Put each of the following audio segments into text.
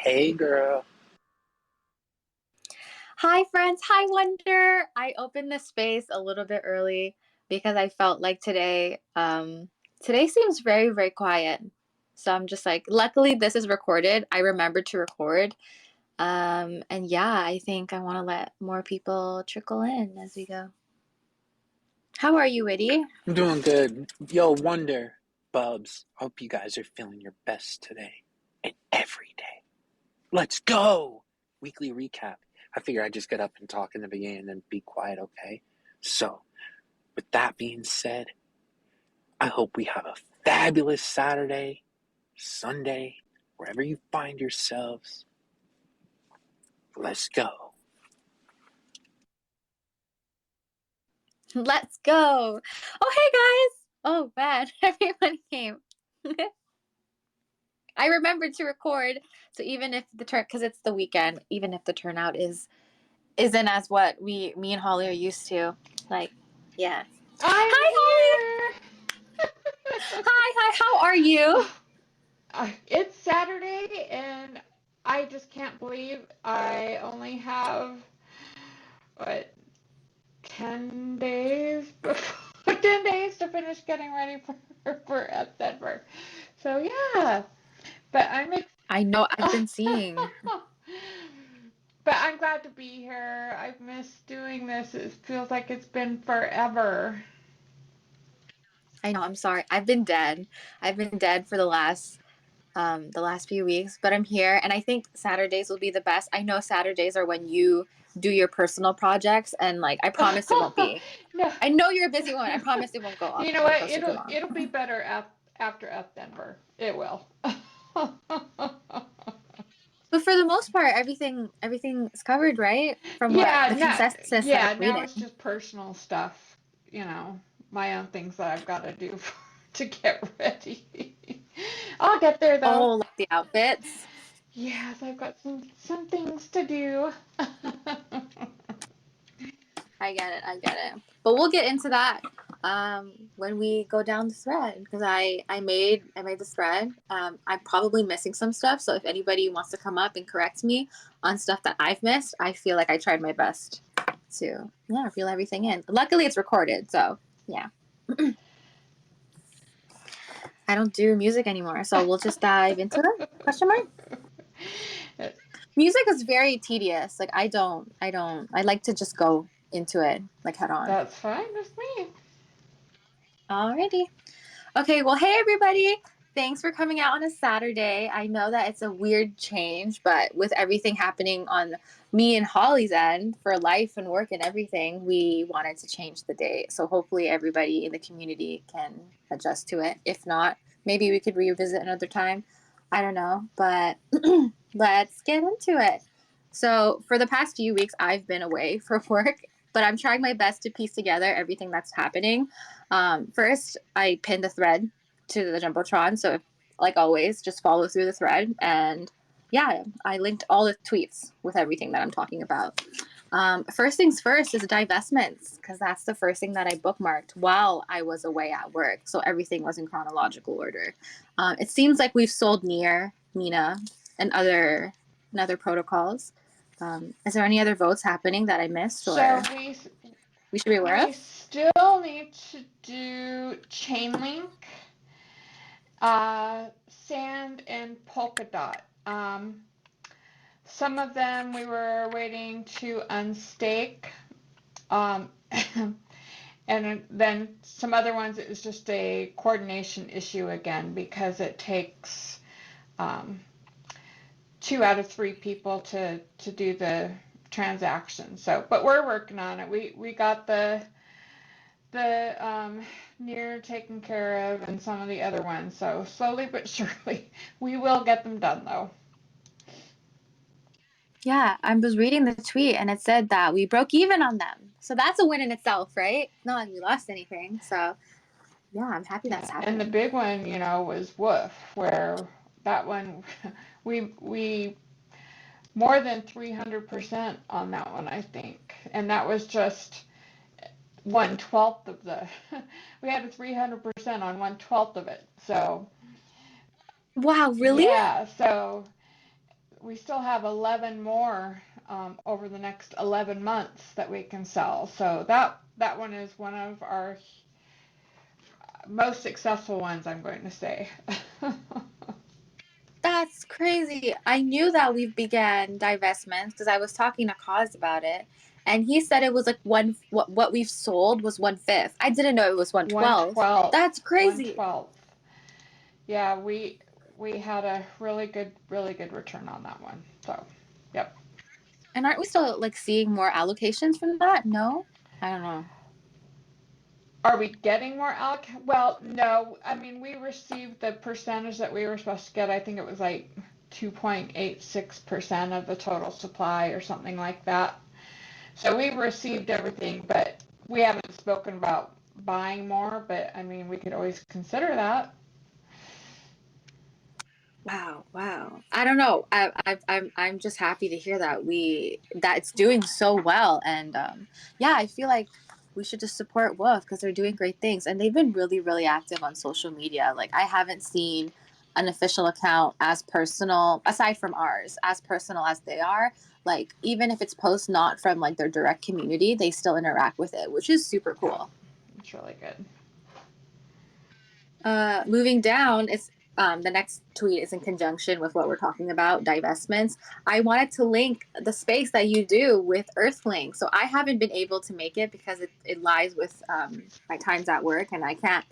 Hey, girl. Hi, friends. Hi, Wonder. I opened this space a little bit early because I felt like today seems very, very quiet. So I'm just like, luckily this is recorded. I remembered to record. And yeah, I think I want to let more people trickle in as we go. How are you, Witty? I'm doing good. Yo, Wonder, Bubs. Hope you guys are feeling your best today and every day. Let's go! Weekly recap. I figure I just get up and talk in the beginning and then be quiet, okay? So, with that being said, I hope we have a fabulous Saturday, Sunday, wherever you find yourselves. Let's go. Let's go. Oh, hey, guys. Oh, man. Everyone came. I remembered to record. So even if because it's the weekend, even if the turnout isn't as what me and Holly are used to. Like, yeah. I'm Hi, Holly. here. Hi. How are you? It's Saturday, and I just can't believe I only have what 10 days before 10 days to finish getting ready for at Denver. So yeah, but I know. I've been seeing. but I'm glad to be here. I've missed doing this. It feels like it's been forever. I know. I'm sorry. I've been dead. I've been dead for the last few weeks, but I'm here, and I think Saturdays will be the best. I know Saturdays are when you do your personal projects, and like I promise it won't be. No. I know you're a busy woman. I promise it won't go You off know or what? go super long. It'll be better after F Denver. It will. But for the most part, everything is covered, right? From what Yeah, the consensus that I'm now it's reading. just personal stuff, my own things that I've got to do to get ready. I'll get there though. Oh, like the outfits. Yes, I've got some things to do. I get it. But we'll get into that when we go down the thread because I made the thread. I'm probably missing some stuff, so if anybody wants to come up and correct me on stuff that I've missed, I feel like I tried my best to reel everything in. Luckily, it's recorded, so yeah. I don't do music anymore, so we'll just dive into it. Question mark. Music is very tedious. Like I don't. I like to just go into it like head on. That's fine with me. Alrighty. Okay, well, hey everybody. Thanks for coming out on a Saturday. I know that it's a weird change, but with everything happening on me and Holly's end for life and work and everything, we wanted to change the date. So hopefully everybody in the community can adjust to it. If not, maybe we could revisit another time. I don't know, but let's get into it. So, for the past few weeks, I've been away for work, but I'm trying my best to piece together everything that's happening. First, I pinned the thread to the Jumbotron. So, like always, just follow through the thread. And yeah, I linked all the tweets with everything that I'm talking about. First things first is divestments, because that's the first thing that I bookmarked while I was away at work. So everything was in chronological order. It seems like we've sold near Mina and other protocols. Is there any other votes happening that I missed So or we should be aware we of? still need to do Chainlink, Sand, and Polkadot. Some of them we were waiting to unstake, um, and then some other ones it was just a coordination issue again because it takes um, 2 out of 3 people to do the transaction. So, but we're working on it. We got the near taken care of and some of the other ones. So slowly but surely, we will get them done though. Yeah, I was reading the tweet and it said that we broke even on them. So that's a win in itself, right? Not like we lost anything. So yeah, I'm happy that's Yeah, and the happening. big one, was Woof, where that one we more than 300% on that one, I think, and that was just 1/12 of the. We had a 300% on 1/12 of it. So Wow, really? yeah, so we still have 11 more over the next 11 months that we can sell. So that one is one of our most successful ones, I'm going to say. That's crazy. I knew that we began divestments because I was talking to Cause about it, and he said it was like what we've sold was 1/5. I didn't know it was 1/12. 1/12. That's crazy. 1/12. Yeah, we had a really good return on that one. So, yep. And aren't we still like seeing more allocations from that? No? I don't know. Are we getting more alloc? Well, no. I mean, we received the percentage that we were supposed to get. I think it was like 2.86% of the total supply or something like that. So we received everything, but we haven't spoken about buying more, but I mean, we could always consider that. Wow. I don't know. I'm just happy to hear that that it's doing so well, and yeah, I feel like we should just support Wolf because they're doing great things, and they've been really active on social media. Like I haven't seen an official account as personal, aside from ours, as personal as they are. Like even if it's posts not from like their direct community, they still interact with it, which is super Yeah, cool. it's really good. Moving down, it's the next tweet is in conjunction with what we're talking about, divestments. I wanted to link the space that you do with Earthling. So I haven't been able to make it because it lies with my times at work, and I can't.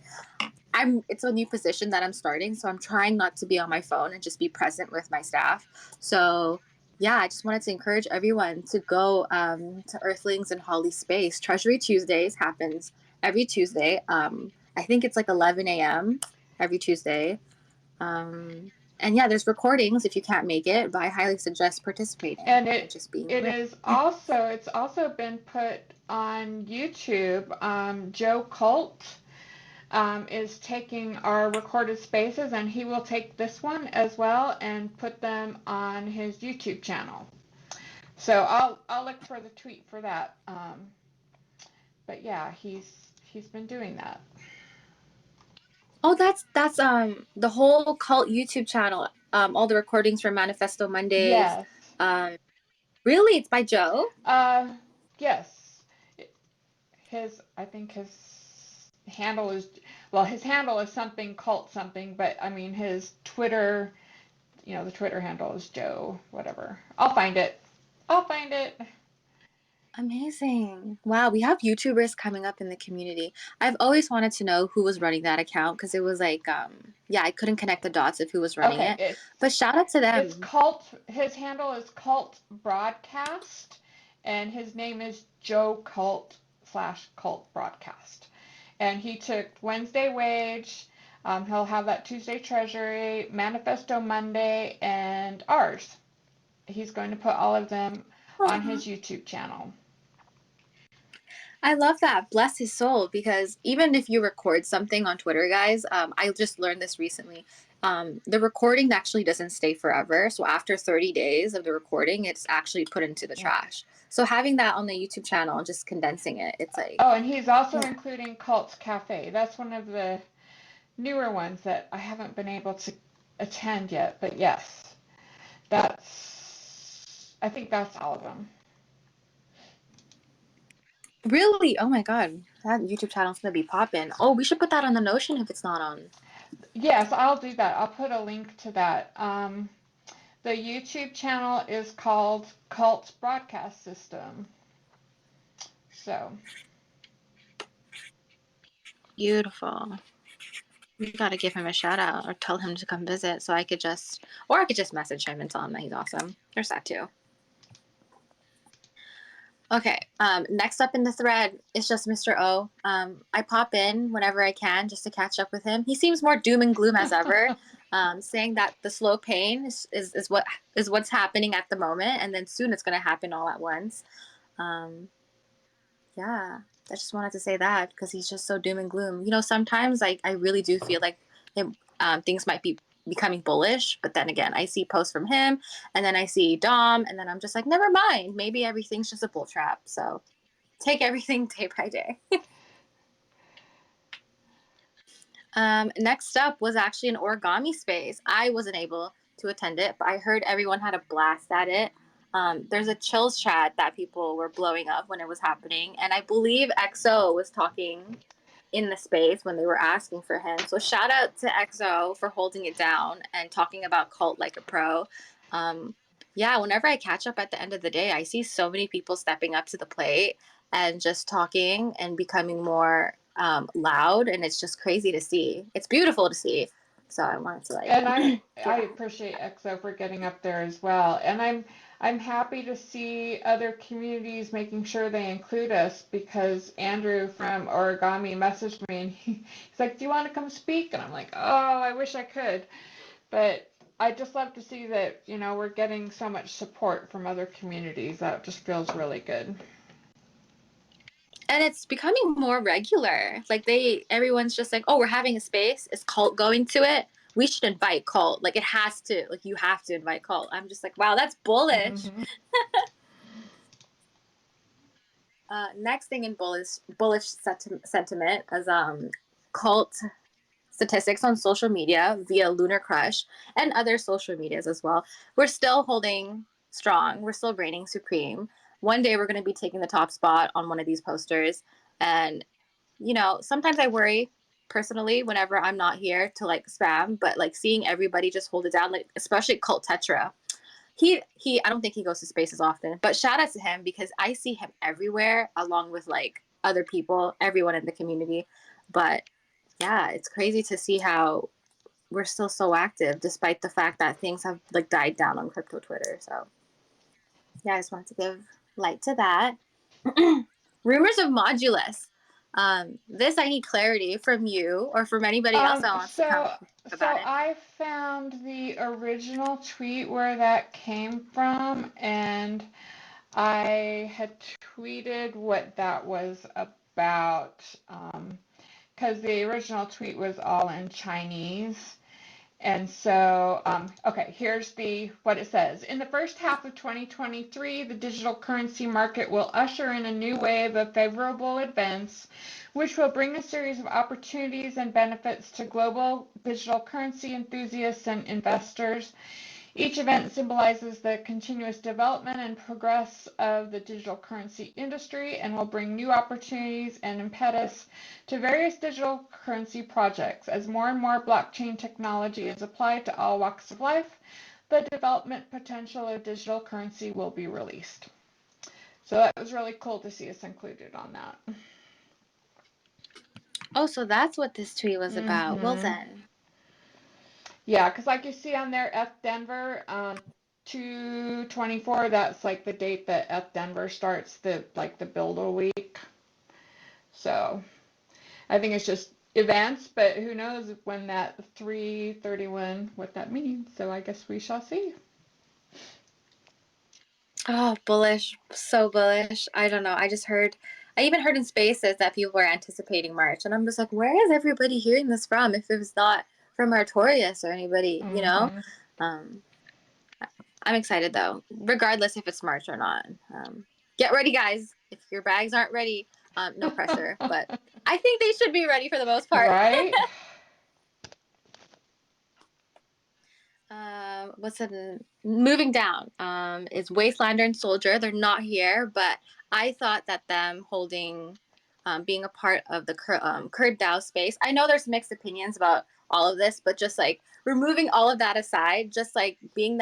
It's a new position that I'm starting, so I'm trying not to be on my phone and just be present with my staff. So yeah, I just wanted to encourage everyone to go to Earthlings and Holly Space. Treasury Tuesdays happens every Tuesday. I think it's like 11 a.m. every Tuesday. And yeah, there's recordings if you can't make it, but I highly suggest participating And and just being it real. is also it's also been put on YouTube. Joe Cult is taking our recorded spaces, and he will take this one as well and put them on his YouTube channel. So I'll look for the tweet for that. But yeah, he's been doing that. Oh, that's the whole cult YouTube channel. All the recordings from Manifesto Mondays. Yes. Um, really, it's by Joe. Yes. I think his handle is, well, his handle is something cult something, but I mean his Twitter, the Twitter handle is Joe whatever. I'll find it. I'll find it. Amazing. Wow, we have YouTubers coming up in the community. I've always wanted to know who was running that account because it was like, yeah, I couldn't connect the dots of who was running Okay, it. But shout out to it's them. cult. His handle is Cult Broadcast, and his name is Joe Cult / Cult Broadcast. And he took Wednesday Wage. He'll have that Tuesday Treasury, Manifesto Monday, and ours. He's going to put all of them on his YouTube channel. I love that. Bless his soul. Because even if you record something on Twitter, guys, I just learned this recently. The recording actually doesn't stay forever. So after 30 days of the recording, it's actually put into the trash. So having that on the YouTube channel and just condensing it, it's like. Oh, and he's also including Cult's Cafe. That's one of the newer ones that I haven't been able to attend yet. But yes, I think that's all of them. Really? Oh my God. That YouTube channel's going to be popping. Oh, we should put that on the Notion if it's not on. Yes, I'll do that. I'll put a link to that. The YouTube channel is called Cult Broadcast System. So. Beautiful. We got to give him a shout out or tell him to come visit so I could just message him and tell him that he's awesome. There's that too. Okay, next up in the thread is just Mr. O. I pop in whenever I can just to catch up with him. He seems more doom and gloom as ever, saying that the slow pain is what's happening at the moment, and then soon it's going to happen all at once. Yeah, I just wanted to say that because he's just so doom and gloom. Sometimes I really do feel like things might be becoming bullish, but then again, I see posts from him, and then I see Dom, and then I'm just like, never mind. Maybe everything's just a bull trap. So take everything day by day. Next up was actually an origami space. I wasn't able to attend it, but I heard everyone had a blast at it. There's a chills chat that people were blowing up when it was happening, and I believe EXO was talking in the space when they were asking for him. So shout out to EXO for holding it down and talking about cult like a pro. Um, yeah, whenever I catch up at the end of the day, I see so many people stepping up to the plate and just talking and becoming more loud, and it's just crazy to see. It's beautiful to see. So I wanted to like And I give. appreciate EXO for getting up there as well. And I'm happy to see other communities making sure they include us, because Andrew from Origami messaged me and he's like, "Do you want to come speak?" And I'm like, "Oh, I wish I could." But I just love to see that, we're getting so much support from other communities. That just feels really good. And it's becoming more regular. Like everyone's just like, oh, we're having a space. Is Cult going to it? We should invite Cult. Like it has to. Like you have to invite Cult. I'm just like, wow, that's bullish. Mm-hmm. Next thing in bullish sentiment is Cult statistics on social media via Lunar Crush and other social medias as well. We're still holding strong. We're still reigning supreme. One day we're going to be taking the top spot on one of these posters. And, sometimes I worry personally whenever I'm not here to like spam, but like seeing everybody just hold it down, like especially Cult Tetra. I don't think he goes to spaces often, but shout out to him because I see him everywhere along with like other people, everyone in the community. But yeah, it's crazy to see how we're still so active despite the fact that things have like died down on crypto Twitter. So yeah, I just wanted to give light to that. Rumors of Modulus. This I need clarity from you or from anybody else that wants to come So about it. I found the original tweet where that came from, and I had tweeted what that was about, because the original tweet was all in Chinese. And so, okay, here's what it says. In the first half of 2023, the digital currency market will usher in a new wave of favorable events, which will bring a series of opportunities and benefits to global digital currency enthusiasts and investors. Each event symbolizes the continuous development and progress of the digital currency industry and will bring new opportunities and impetus to various digital currency projects. As more and more blockchain technology is applied to all walks of life, the development potential of digital currency will be released. So that was really cool to see us included on that. Oh, so that's what this tweet was about. Well Mm-hmm. then. Yeah, because like you see on there, F Denver, 2/24, that's like the date that F Denver starts the builder week. So I think it's just events, but who knows when that 3/31 what that means. So I guess we shall see. Oh, bullish. So bullish. I don't know. I even heard in spaces that people were anticipating March. And I'm just like, where is everybody hearing this from if it was not from Artorias or anybody, Mm-hmm. Um, I'm excited though, regardless if it's March or not. Get ready, guys. If your bags aren't ready, no pressure. But I think they should be ready for the most part. Right? What's it? Moving down is Wastelander and Soldier. They're not here, but I thought that them holding, being a part of the CULT.DAO space. I know there's mixed opinions about all of this, but just like removing all of that aside, just like being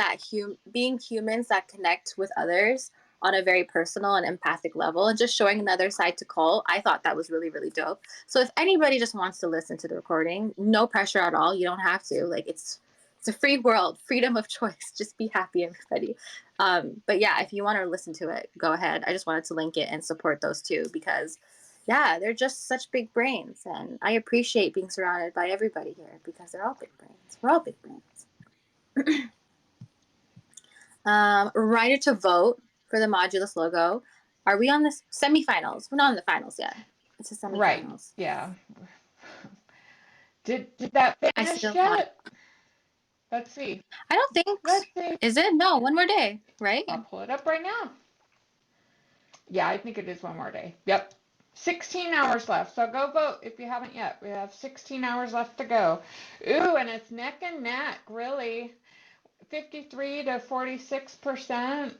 being humans that connect with others on a very personal and empathic level, and just showing another side to Cole. I thought that was really, really dope. So if anybody just wants to listen to the recording, no pressure at all. You don't have to. Like it's a free world, freedom of choice. Just be happy, everybody. But yeah, if you want to listen to it, go ahead. I just wanted to link it and support those two because, yeah, they're just such big brains, and I appreciate being surrounded by everybody here because they're all big brains. We're all big brains. Reminder to vote for the Modulus logo. Are we on the semifinals? We're not in the finals yet. It's the Right. semifinals. Yeah. Did that I finish still thought. yet? Let's see. I don't think. Let's see. Is it? No, one more day, right? I'll pull it up right now. Yeah, I think it is one more day. Yep. 16 hours left. So go vote if you haven't yet. We have 16 hours left to go. Ooh, and it's neck and neck, really. 53 to 46%,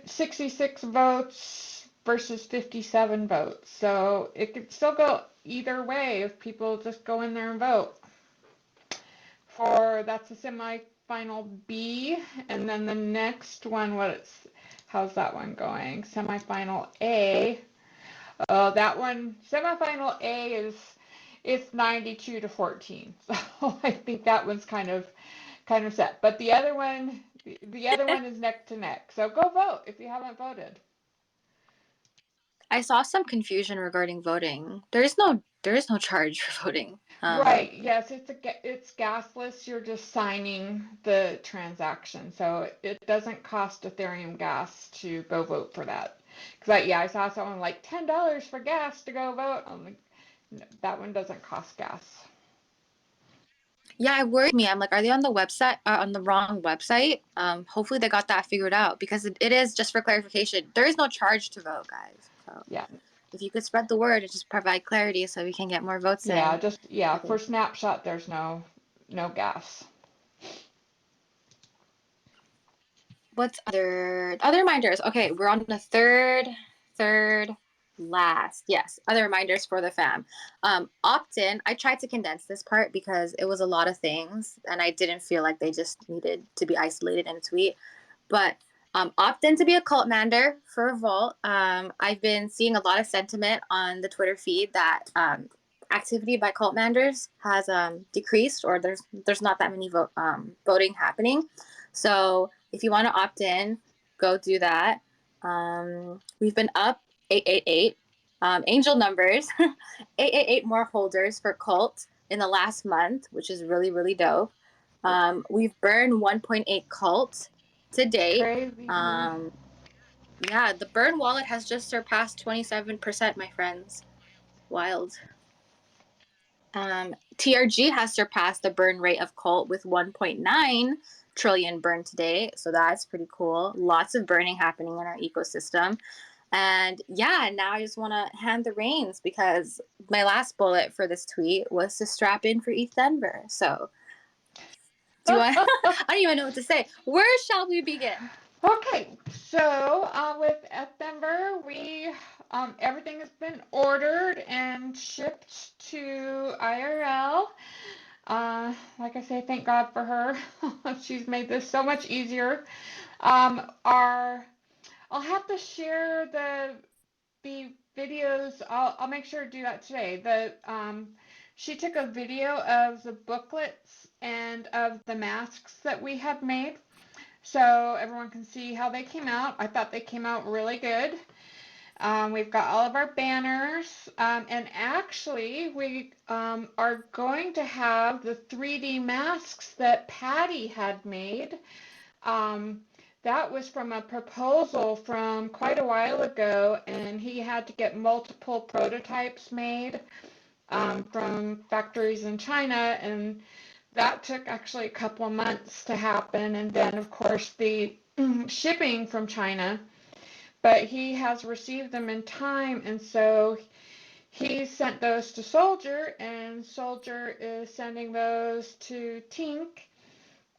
66 votes versus 57 votes. So it could still go either way if people just go in there and vote. That's a semifinal B, and then the next one, how's that one going? Semifinal A. That one, semifinal A it's 92 to 14. So I think that one's kind of set. But the other one is neck to neck. So go vote if you haven't voted. I saw some confusion regarding voting. There is no charge for voting. Right. Yes, it's gasless. You're just signing the transaction, so it doesn't cost Ethereum gas to go vote for that. Because I saw someone like $10 for gas to go vote. I'm like, no, that one doesn't cost gas. Yeah, it worried me. I'm like, are they on the website, on the wrong website? Hopefully they got that figured out, because it is, just for clarification, there is no charge to vote, guys. So Yeah. if you could spread the word and just provide clarity so we can get more votes Yeah, in. for Snapshot, there's no gas. What's other reminders? Okay, we're on the third last. Yes, other reminders for the fam. Opt-in. I tried to condense this part because it was a lot of things, and I didn't feel like they just needed to be isolated in a tweet. But opt in to be a cult mander for Vault. I've been seeing a lot of sentiment on the Twitter feed that activity by cult manders has decreased, or there's not that many voting happening. So if you want to opt in, go do that. We've been up 888. Angel numbers, 888 more holders for cult in the last month, which is really, really dope. We've burned 1.8 cult to date. Crazy. Yeah, the burn wallet has just surpassed 27%, my friends. Wild. TRG has surpassed the burn rate of cult with 1.9 trillion burned today. So that's pretty cool. Lots of burning happening in our ecosystem. And yeah, now I just want to hand the reins, because my last bullet for this tweet was to strap in for ETH Denver. So I don't even know what to say. Where shall we begin? Okay, so with Denver, everything has been ordered and shipped to IRL. Like I say, thank God for her. She's made this so much easier. I'll have to share the videos. I'll make sure to do that today. She took a video of the booklets and of the masks that we had made, so everyone can see how they came out. I thought they came out really good. We've got all of our banners, and actually we are going to have the 3D masks that Patty had made. That was from a proposal from quite a while ago, and he had to get multiple prototypes made from factories in China, and that took actually a couple of months to happen, and then of course the shipping from China. But he has received them in time, and so he sent those to Soldier, and Soldier is sending those to Tink,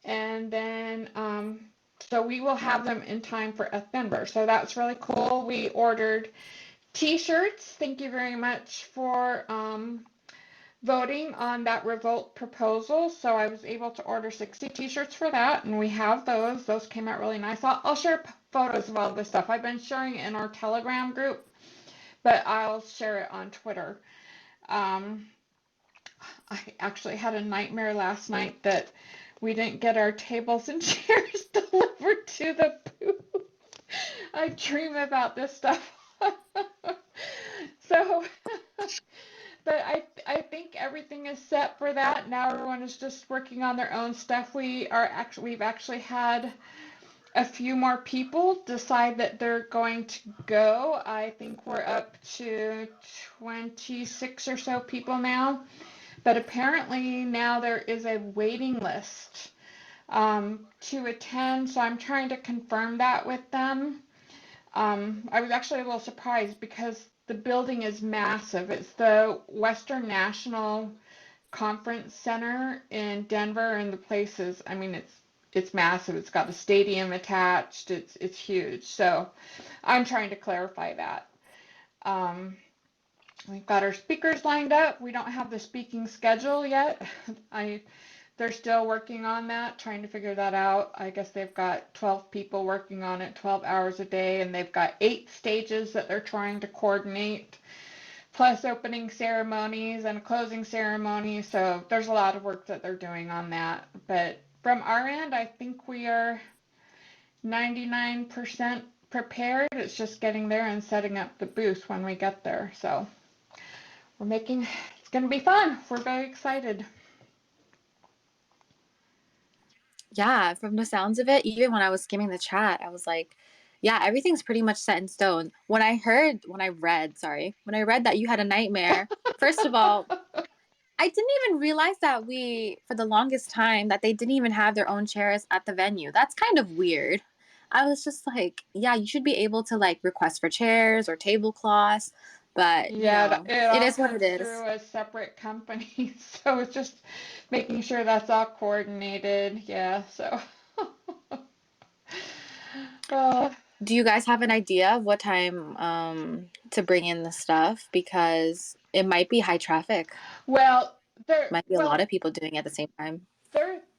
and then so we will have them in time for Denver. So that's really cool. We ordered t-shirts. Thank you very much for voting on that revolt proposal. So I was able to order 60 t-shirts for that, and we have those. Those came out really nice. I'll share photos of all this stuff. I've been sharing it in our Telegram group, but I'll share it on Twitter. I actually had a nightmare last night that we didn't get our tables and chairs delivered to the booth. I dream about this stuff. So, but I think everything is set for that. Now everyone is just working on their own stuff. We've actually had a few more people decide that they're going to go. I think we're up to 26 or so people now. But apparently now there is a waiting list to attend, so I'm trying to confirm that with them. I was actually a little surprised because the building is massive. It's the Western National conference center in Denver, and the place is, I mean, it's massive. It's got a stadium attached. It's huge. So I'm trying to clarify that. Um, we've got our speakers lined up. We don't have the speaking schedule yet. They're still working on that, trying to figure that out. I guess they've got 12 people working on it 12 hours a day, and they've got 8 stages that they're trying to coordinate, plus opening ceremonies and closing ceremonies. So there's a lot of work that they're doing on that. But from our end, I think we are 99% prepared. It's just getting there and setting up the booth when we get there. So it's going to be fun. We're very excited. Yeah, from the sounds of it, even when I was skimming the chat, I was like, yeah, everything's pretty much set in stone. When I read that you had a nightmare, first of all, I didn't even realize that for the longest time, that they didn't even have their own chairs at the venue. That's kind of weird. I was just like, yeah, you should be able to like request for chairs or tablecloths, but Yeah, it it all is what it comes is. through a separate company, so it's just making sure that's all coordinated. Yeah, so. uh, Do you guys have an idea of what time to bring in the stuff? Because it might be high traffic. well, Might be a lot of people doing it at the same time.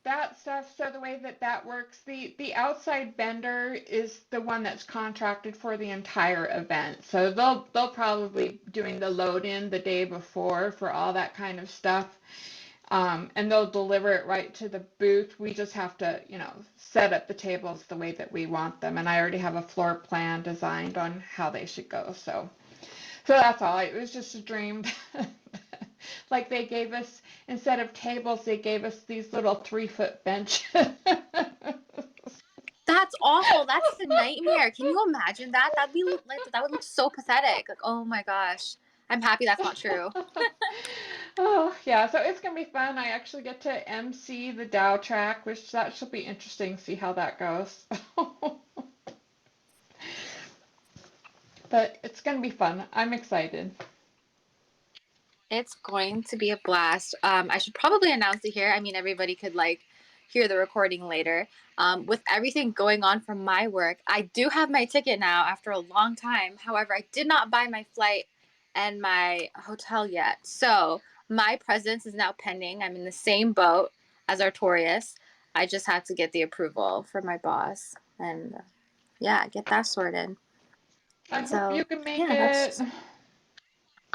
that stuff. So the way that works, the outside vendor is the one that's contracted for the entire event. So they'll probably doing the load in the day before for all that kind of stuff. And they'll deliver it right to the booth. We just have to, set up the tables the way that we want them. And I already have a floor plan designed on how they should go. So that's all. It was just a dream. Like they gave us, instead of tables, they gave us these little 3-foot benches. That's awful. That's a nightmare. Can you imagine that? That would look so pathetic. Like, oh my gosh. I'm happy that's not true. Oh, yeah, so it's gonna be fun. I actually get to MC the DAO track, which that should be interesting, see how that goes. But it's gonna be fun. I'm excited. It's going to be a blast. I should probably announce it here. I mean, everybody could like hear the recording later. With everything going on from my work, I do have my ticket now after a long time. However, I did not buy my flight and my hotel yet. So my presence is now pending. I'm in the same boat as Artorias. I just had to get the approval from my boss and yeah, get that sorted. I hope So you can make yeah, it.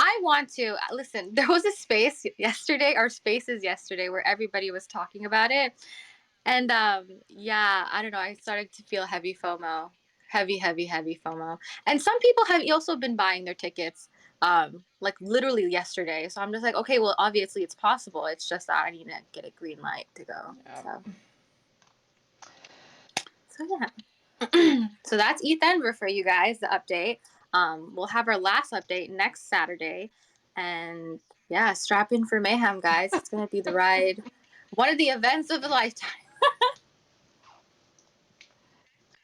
I want to. Listen, there was a space yesterday, or spaces yesterday, where everybody was talking about it. And yeah, I don't know. I started to feel heavy FOMO. Heavy FOMO. And some people have also been buying their tickets like literally yesterday. So I'm just like, okay, well, obviously it's possible. It's just that I need to get a green light to go. Yep. So yeah. So that's ETH Denver for you guys, the update. We'll have our last update next Saturday. And yeah, strap in for mayhem, guys. It's going to be the ride. One of the events of a lifetime.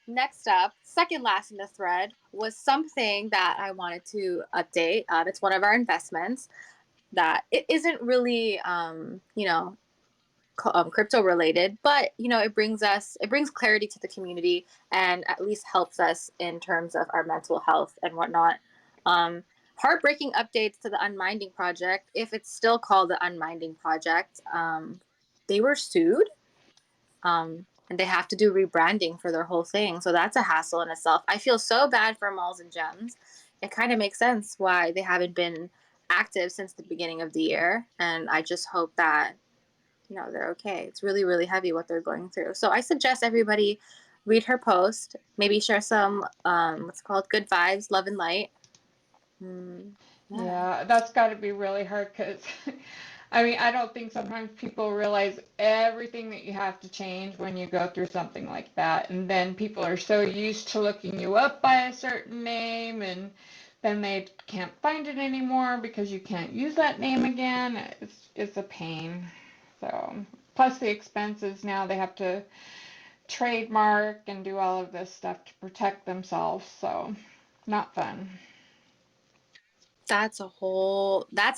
Next up, second last in the thread, was something that I wanted to update. It's one of our investments that it isn't really, crypto related, but it brings clarity to the community and at least helps us in terms of our mental health and whatnot. Heartbreaking updates to the Unminding Project, if it's still called the Unminding Project. They were sued, and they have to do rebranding for their whole thing, so that's a hassle in itself. I feel so bad for Malls and Gems. It kind of makes sense why they haven't been active since the beginning of the year, and I just hope that they're okay. It's really, really heavy what they're going through. So I suggest everybody read her post, maybe share some, what's it called, good vibes, love and light. Yeah, that's got to be really hard because, I mean, I don't think sometimes people realize everything that you have to change when you go through something like that. And then people are so used to looking you up by a certain name, and then they can't find it anymore because you can't use that name again. It's a pain. So, plus the expenses now, they have to trademark and do all of this stuff to protect themselves. So, not fun. That's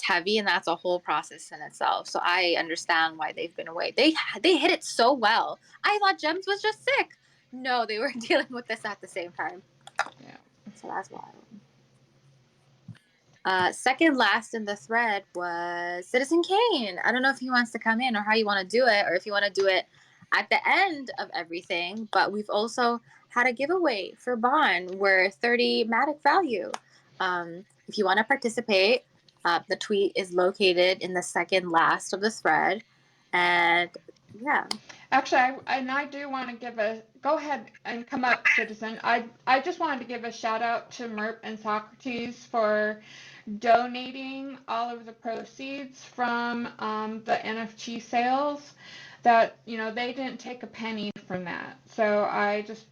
heavy, and that's a whole process in itself. So I understand why they've been away. They hit it so well. I thought Gems was just sick. No, they were dealing with this at the same time. Yeah. So that's wild. Second last in the thread was Citizen Kane. I don't know if he wants to come in or how you want to do it, or if you want to do it at the end of everything. But we've also had a giveaway for Bond worth 30 Matic value. If you want to participate, the tweet is located in the second last of the thread. And yeah. Actually, I do want to give a, go ahead and come up, Citizen. I just wanted to give a shout out to Merp and Socrates for donating all of the proceeds from the NFT sales. That, you know, they didn't take a penny from that. So I just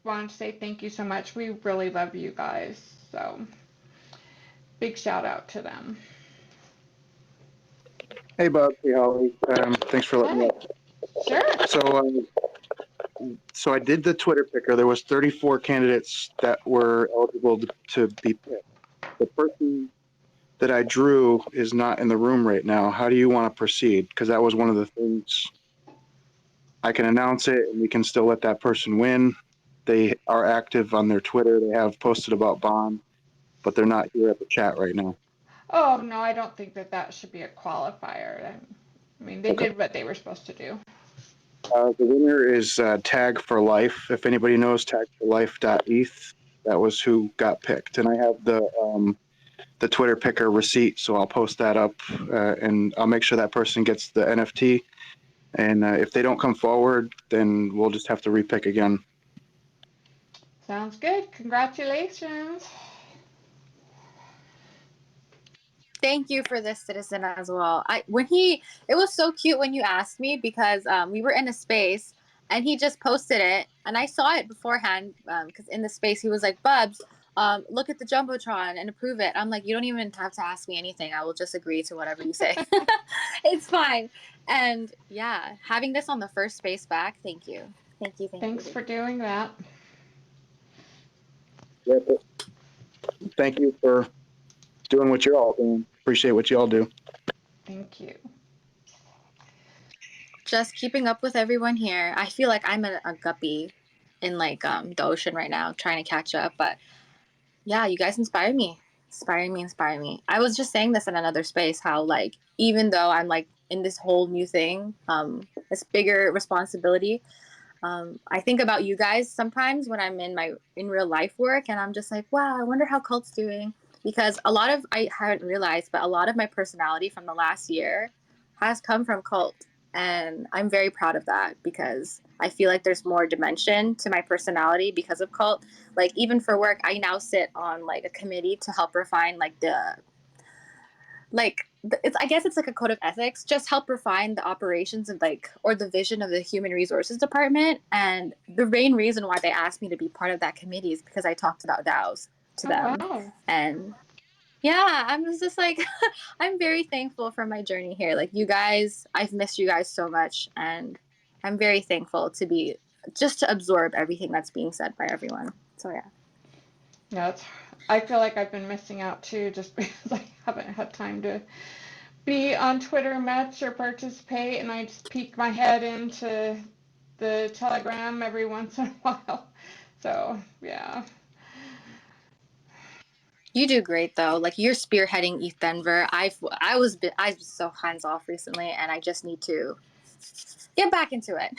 wanted to say thank you so much. We really love you guys. So big shout out to them. Hey, Bob. Hey, Holly. Thanks for letting me Hi. up. Sure. So I did the Twitter picker. There was 34 candidates that were eligible to be picked. The person that I drew is not in the room right now. How do you want to proceed? Because that was one of the things. I can announce it, and we can still let that person win. They are active on their Twitter. They have posted about Bond, but they're not here at the chat right now. Oh, no, I don't think that that should be a qualifier. I mean, they Okay. did what they were supposed to do. The winner is Tag for Life. If anybody knows tagforlife.eth, that was who got picked. And I have the Twitter picker receipt, so I'll post that up, and I'll make sure that person gets the NFT. And if they don't come forward, then we'll just have to repick again. Sounds good. Congratulations. Thank you for this, Citizen, as well. It was so cute when you asked me, because we were in a space and he just posted it and I saw it beforehand, because in the space he was like, Bubs, look at the Jumbotron and approve it. I'm like, you don't even have to ask me anything. I will just agree to whatever you say. It's fine. And yeah, having this on the first space back, thank you. Thanks for doing that. Yeah, thank you for doing what you're all doing. Appreciate what you all do. Thank you. Just keeping up with everyone here. I feel like I'm a guppy in like the ocean right now, trying to catch up. But yeah, you guys inspire me. Inspire me. I was just saying this in another space, how like even though I'm like in this whole new thing, this bigger responsibility, I think about you guys sometimes when I'm in real life work, and I'm just like, wow, I wonder how Cult's doing. Because I haven't realized, but a lot of my personality from the last year has come from Cult. And I'm very proud of that, because I feel like there's more dimension to my personality because of Cult. Like even for work, I now sit on like a committee to help refine like I guess it's like a code of ethics, just help refine the operations of like, or the vision of the human resources department. And the main reason why they asked me to be part of that committee is because I talked about DAOs to them. Wow. And yeah, I'm just like, I'm very thankful for my journey here. Like you guys, I've missed you guys so much, and I'm very thankful to absorb everything that's being said by everyone. So yeah. Yeah, I feel like I've been missing out too, just because I haven't had time to be on Twitter much or participate, and I just peek my head into the Telegram every once in a while. So yeah. You do great though. Like you're spearheading ETH Denver. I was so hands off recently, and I just need to get back into it.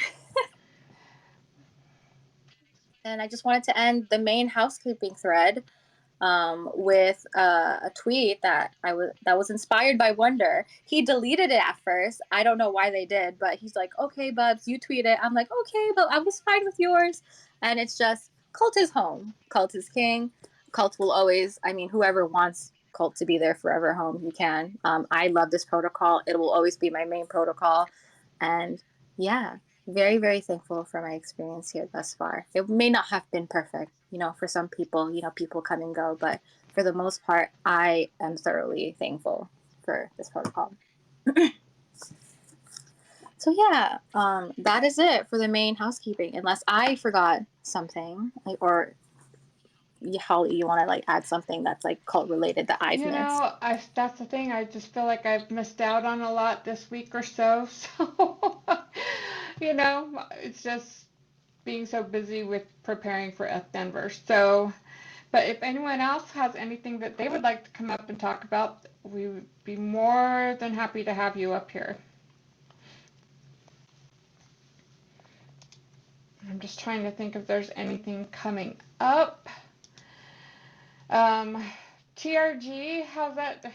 And I just wanted to end the main housekeeping thread with a tweet that was inspired by Wonder. He deleted it at first. I don't know why they did, but he's like, "Okay, Bubs, you tweet it." I'm like, "Okay, but I was fine with yours." And it's just Cult is home. Cult is king. Cult will always. I mean, whoever wants Cult to be their forever home, you can. I love this protocol. It will always be my main protocol, and yeah, very, very thankful for my experience here thus far. It may not have been perfect, for some people, people come and go, but for the most part, I am thoroughly thankful for this protocol. So yeah, that is it for the main housekeeping, unless I forgot something, or Holly, you want to like add something that's like cult related that I've missed? That's the thing. I just feel like I've missed out on a lot this week or so. So, it's just being so busy with preparing for Denver. So, but if anyone else has anything that they would like to come up and talk about, we would be more than happy to have you up here. I'm just trying to think if there's anything coming up. TRG, how's that?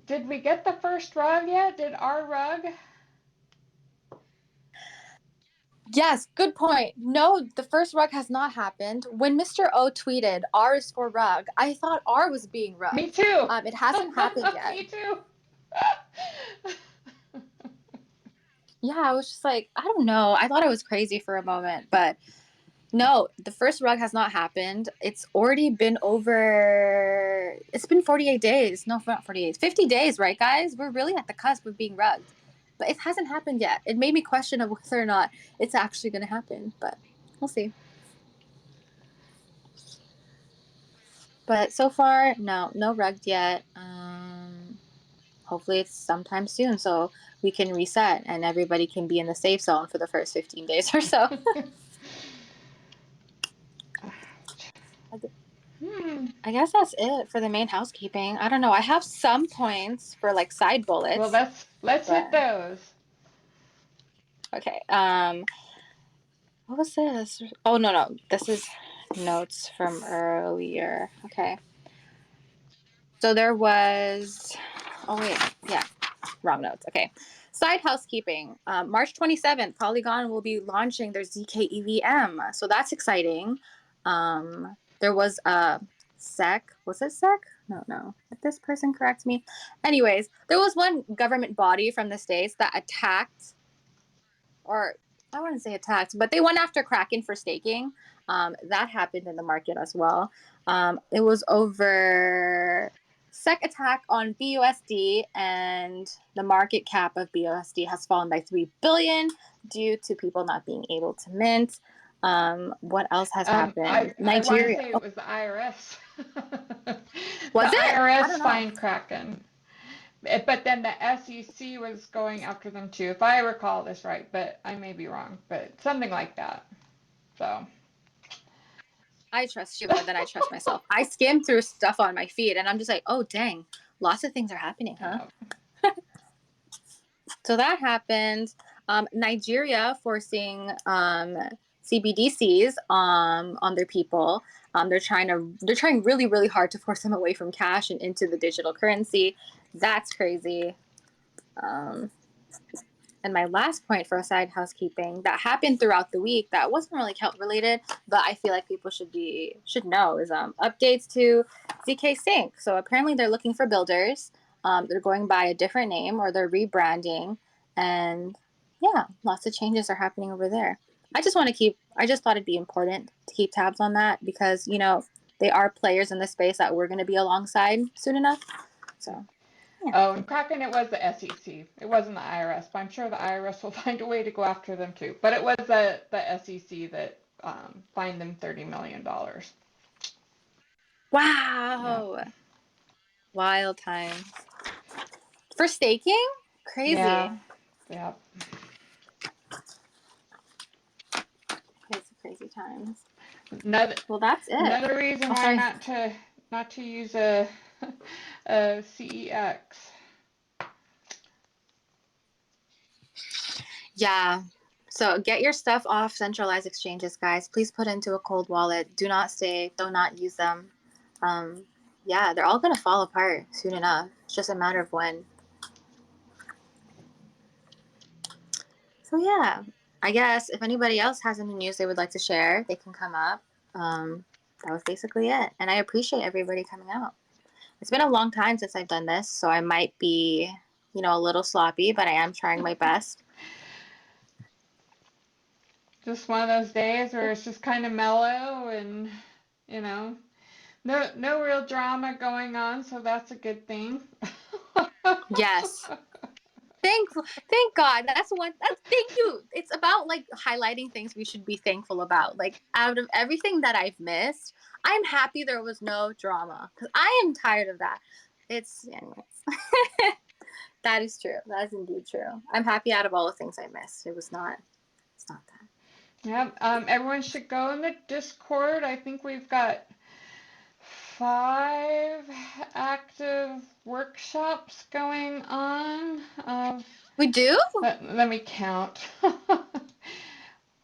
Did we get the first rug yet? Did our rug? Yes, good point. No, the first rug has not happened. When Mr. O tweeted R is for rug, I thought R was being rugged. Me too. It hasn't happened yet. Me too. Yeah, I was just like, I don't know. I thought I was crazy for a moment, but no, the first rug has not happened. It's already been it's been 48 days. No, not 48, 50 days, right, guys? We're really at the cusp of being rugged. But it hasn't happened yet. It made me question of whether or not it's actually going to happen, but we'll see. But so far, no rugged yet. Hopefully it's sometime soon so we can reset and everybody can be in the safe zone for the first 15 days or so. I guess that's it for the main housekeeping. I don't know. I have some points for like side bullets. Well, let's hit those. Okay. What was this? Oh, no. This is notes from earlier. Okay. So there was, oh wait, yeah, wrong notes. Okay. Side housekeeping. March 27th, Polygon will be launching their ZK EVM. So that's exciting. There was a SEC. Was it SEC? No. Did this person correct me? Anyways, there was one government body from the States that attacked, or I wouldn't say attacked, but they went after Kraken for staking. That happened in the market as well. It was over SEC attack on BUSD, and the market cap of BUSD has fallen by 3 billion due to people not being able to mint. What else has happened? Nigeria. I want to say it was the IRS. Was the it? IRS fined Kraken. But then the SEC was going after them too, if I recall this right, but I may be wrong, but something like that. So I trust you more than I trust myself. I skim through stuff on my feed and I'm just like, oh dang, lots of things are happening, huh? So that happened. Nigeria forcing CBDCs on their people. They're trying really, really hard to force them away from cash and into the digital currency. That's crazy. And my last point for side housekeeping that happened throughout the week that wasn't really health related, but I feel like people should know is updates to ZK Sync. So apparently they're looking for builders. They're going by a different name or they're rebranding, and yeah, lots of changes are happening over there. I just thought it'd be important to keep tabs on that because they are players in the space that we're going to be alongside soon enough. So. Yeah. Oh, and Kraken, it was the SEC. It wasn't the IRS, but I'm sure the IRS will find a way to go after them too. But it was the SEC that fined them $30 million. Wow. Yeah. Wild times. For staking? Crazy. Yeah. Crazy times. Well, that's it. Another reason why not to use a CEX. Yeah. So get your stuff off centralized exchanges, guys. Please put into a cold wallet. Do not stake. Do not use them. Yeah, they're all going to fall apart soon enough. It's just a matter of when. So yeah, I guess if anybody else has any news they would like to share, they can come up. That was basically it. And I appreciate everybody coming out. It's been a long time since I've done this, so I might be, a little sloppy, but I am trying my best. Just one of those days where it's just kind of mellow and, no real drama going on, so that's a good thing. Yes. Thank God. That's thank you. It's about like highlighting things we should be thankful about. Like out of everything that I've missed, I'm happy there was no drama because I am tired of that. Anyways. That is true. That is indeed true. I'm happy out of all the things I missed. It's not that. Yeah, everyone should go in the Discord. I think we've got 5 active workshops going on. We do? Let me count. Oh,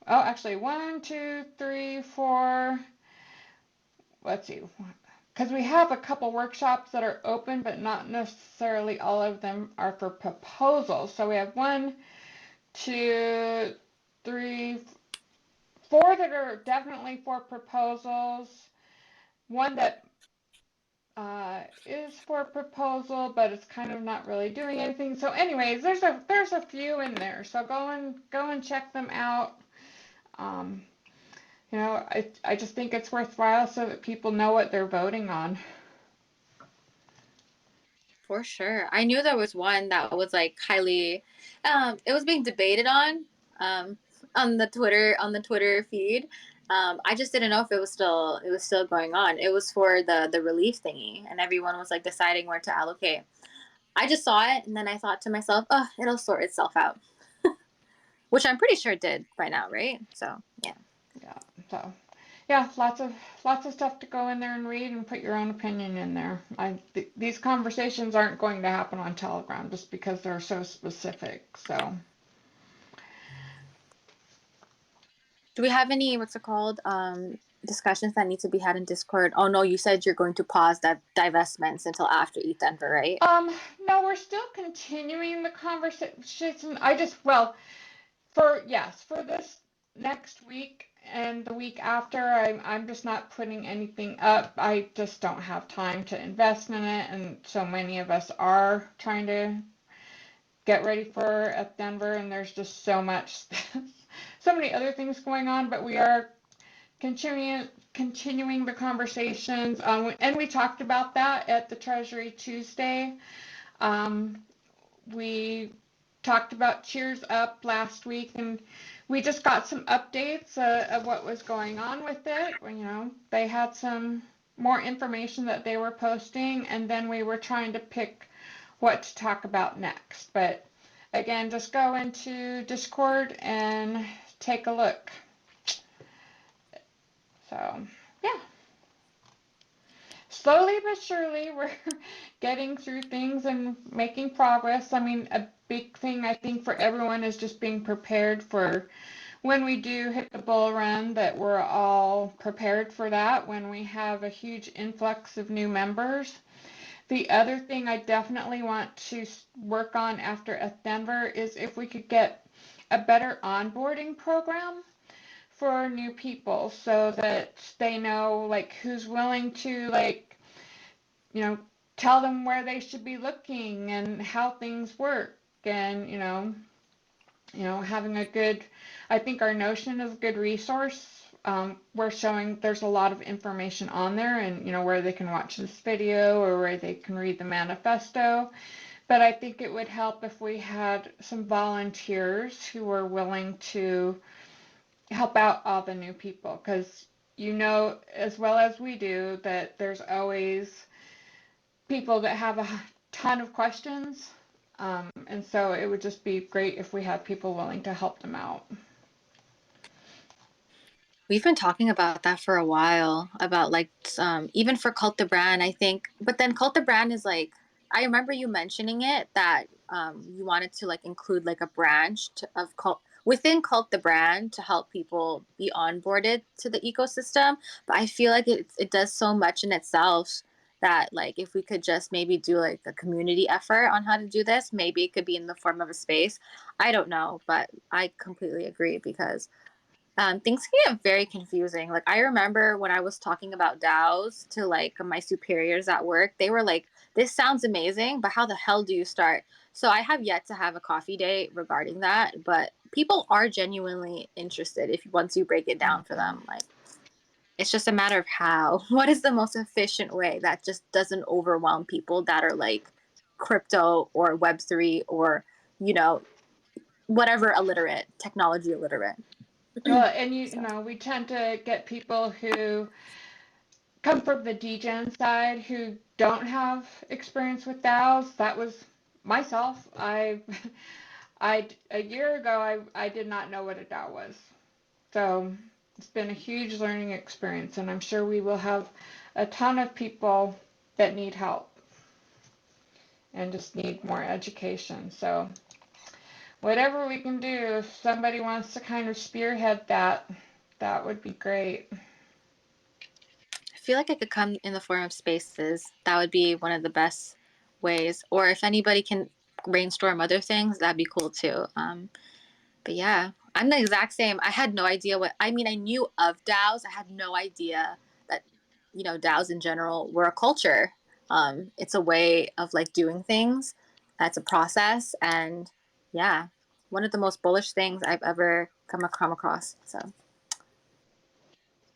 actually, 1, 2, 3, 4. Let's see. Because we have a couple workshops that are open, but not necessarily all of them are for proposals. So we have 1, 2, 3, 4 that are definitely for proposals. 1 that is for proposal, but it's kind of not really doing anything. So, anyways, there's a few in there. So go and check them out. Um, I just think it's worthwhile so that people know what they're voting on. For sure. I knew there was one that was like highly it was being debated um on the Twitter feed. I just didn't know if it was still going on. It was for the relief thingy and everyone was like deciding where to allocate. I just saw it and then I thought to myself, oh, it'll sort itself out. Which I'm pretty sure it did by now, right? So yeah. Yeah. So yeah, lots of stuff to go in there and read and put your own opinion in there. These conversations aren't going to happen on Telegram just because they're so specific. So Do we have any discussions that need to be had in Discord? Oh no, you said you're going to pause that divestments until after ETH Denver, right? no, we're still continuing the conversation. For this next week and the week after, I'm just not putting anything up. I just don't have time to invest in it, and so many of us are trying to get ready for ETH Denver, and there's just so many other things going on, but we are continuing the conversations, and we talked about that at the Treasury Tuesday. We talked about Cheers Up last week, and we just got some updates of what was going on with it. They had some more information that they were posting, and then we were trying to pick what to talk about next. But again, just go into Discord and take a look. So, yeah. Slowly but surely, we're getting through things and making progress. I mean, a big thing I think for everyone is just being prepared for when we do hit the bull run, that we're all prepared for that when we have a huge influx of new members. The other thing I definitely want to work on after ETH Denver is if we could get a better onboarding program for new people so that they know like who's willing to tell them where they should be looking and how things work, and having a good, I think our Notion is a good resource. We're showing there's a lot of information on there, and where they can watch this video or where they can read the manifesto. But I think it would help if we had some volunteers who were willing to help out all the new people, because as well as we do that there's always people that have a ton of questions, and so it would just be great if we had people willing to help them out. We've been talking about that for a while, about like even for Cult the Brand, I think. But then Cult the Brand is like, I remember you mentioning it that you wanted to like include like a branch of Cult within Cult the Brand to help people be onboarded to the ecosystem. But I feel like it does so much in itself that like if we could just maybe do like a community effort on how to do this, maybe it could be in the form of a space. I don't know, but I completely agree because things can get very confusing. Like I remember when I was talking about DAOs to like my superiors at work, they were like, "This sounds amazing, but how the hell do you start?" So I have yet to have a coffee date regarding that, but people are genuinely interested if once you break it down for them. Like it's just a matter of how. What is the most efficient way that just doesn't overwhelm people that are like crypto or Web3 or you know, whatever illiterate, technology illiterate. Well, and you So. know, we tend to get people who come from the degen side who don't have experience with DAOs. That was myself. A year ago, I did not know what a DAO was. So it's been a huge learning experience, and I'm sure we will have a ton of people that need help and just need more education. So whatever we can do, if somebody wants to kind of spearhead that, that would be great. I feel like it could come in the form of spaces. That would be one of the best ways. Or if anybody can brainstorm other things, that'd be cool too. But yeah, I'm the exact same. I had no idea I knew of DAOs. I had no idea that, DAOs in general were a culture. It's a way of like doing things. It's a process. And yeah, one of the most bullish things I've ever come across. So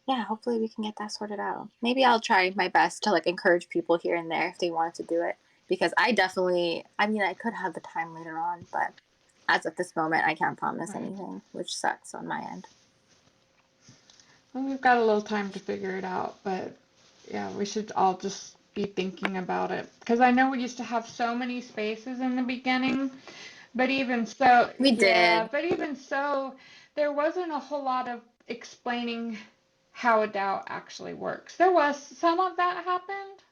yeah, hopefully we can get that sorted out. Maybe I'll try my best to like encourage people here and there if they wanted to do it. Because I could have the time later on, but as of this moment, I can't promise anything, which sucks on my end. Well, we've got a little time to figure it out, but yeah, we should all just be thinking about it. Because I know we used to have so many spaces in the beginning, but even so, We yeah, did. but even so, there wasn't a whole lot of explaining how a DAO actually works. There was some of that happened,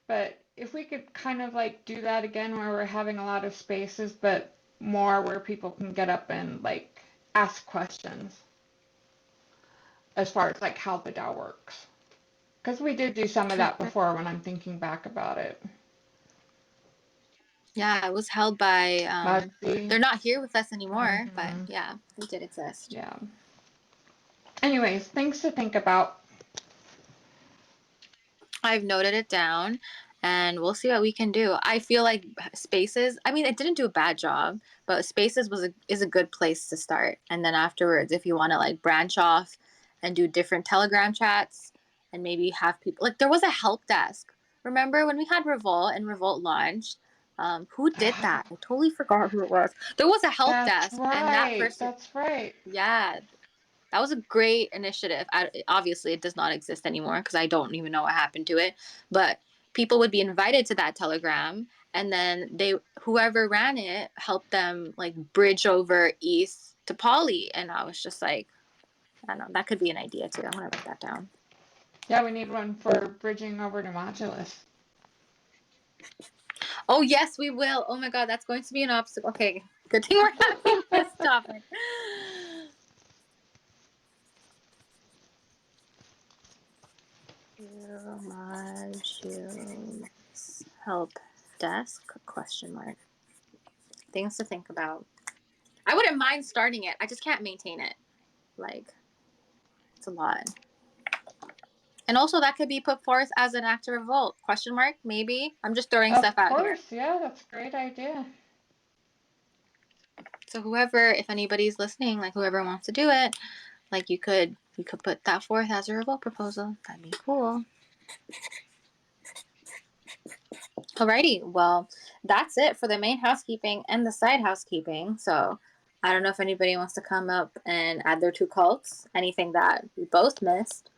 but if we could kind of like do that again where we're having a lot of spaces, but more where people can get up and like ask questions as far as like how the DAO works. Because we did do some of that before when I'm thinking back about it. Yeah, it was held by, they're not here with us anymore, but yeah, it did exist. Yeah. Anyways, things to think about. I've noted it down and we'll see what we can do. I feel like Spaces, it didn't do a bad job, but Spaces is a good place to start. And then afterwards, if you want to like branch off and do different Telegram chats and maybe have people, like there was a help desk. Remember when we had Revolt and Revolt launched? Who did that? I totally forgot who it was. There was a help That's desk and that right. person, That's right. yeah, that was a great initiative. Obviously, it does not exist anymore because I don't even know what happened to it. But people would be invited to that Telegram, and then whoever ran it helped them like bridge over east to Poly. And I was just like, I don't know, that could be an idea too. I'm gonna write that down. Yeah, we need one for bridging over to Modulus. Oh yes, we will. Oh my god, that's going to be an obstacle. Okay, good thing we're having this topic. Modules help desk ? Things to think about. I wouldn't mind starting it. I just can't maintain it. Like, it's a lot. And also, that could be put forth as an act of revolt. ? Maybe. I'm just throwing stuff out here. Of course, yeah, that's a great idea. So if anybody's listening, like whoever wants to do it, like you could put that forth as a revolt proposal. That'd be cool. Alrighty, well, that's it for the main housekeeping and the side housekeeping. So I don't know if anybody wants to come up and add their 2 cults, anything that we both missed.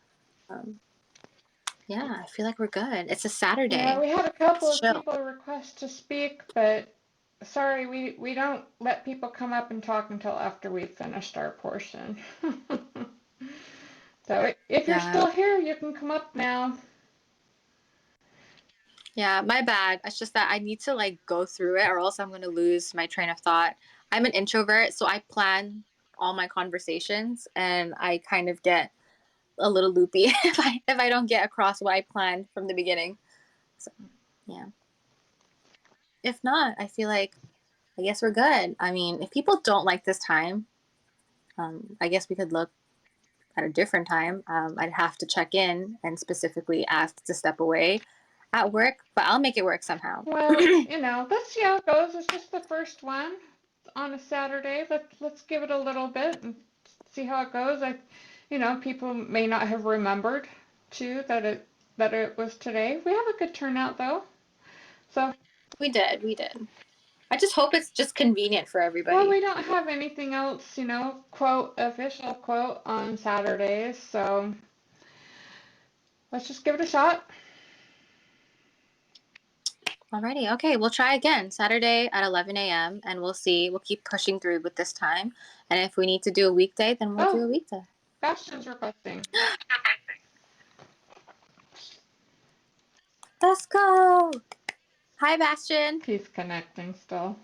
Yeah, I feel like we're good. It's a Saturday. Yeah, we had a couple of people request to speak, but sorry, we don't let people come up and talk until after we've finished our portion. So if you're still here, you can come up now. Yeah, my bad. It's just that I need to like go through it or else I'm going to lose my train of thought. I'm an introvert, so I plan all my conversations and I kind of get a little loopy if I don't get across what I planned from the beginning. So, yeah. If not, I guess we're good. If people don't like this time, I guess we could look at a different time. I'd have to check in and specifically ask to step away at work, but I'll make it work somehow. Well, let's see how it goes. It's just the first one on a Saturday. Let's give it a little bit and see how it goes. People may not have remembered too that it was today. We have a good turnout though. So we did. I just hope it's just convenient for everybody. Well, we don't have anything else, quote, official quote on Saturdays, so let's just give it a shot. Alrighty, okay, we'll try again Saturday at 11 a.m. and we'll see. We'll keep pushing through with this time. And if we need to do a weekday, then we'll do a weekday. Bastion's requesting. Let's go! Hi, Bastion. He's connecting still.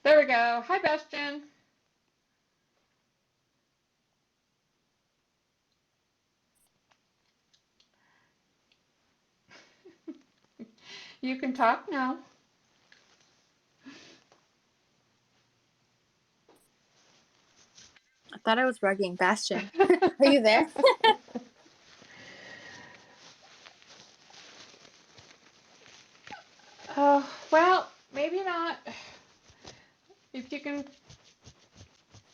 There we go. Hi, Bastion. You can talk now. I thought I was rugging. Bastion, are you there? Oh, well, maybe not. If you can,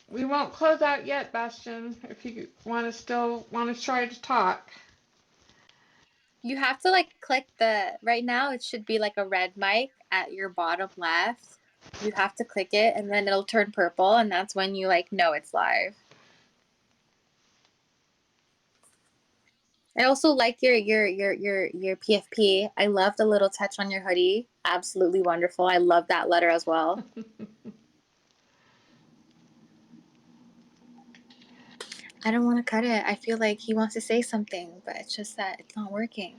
we won't close out yet, Bastion. If you still want to try to talk. You have to click right now it should be like a red mic at your bottom left. You have to click it and then it'll turn purple and that's when you know it's live. I also like your PFP. I love the little touch on your hoodie. Absolutely wonderful. I love that letter as well. I don't want to cut it. I feel like he wants to say something, but it's just that it's not working.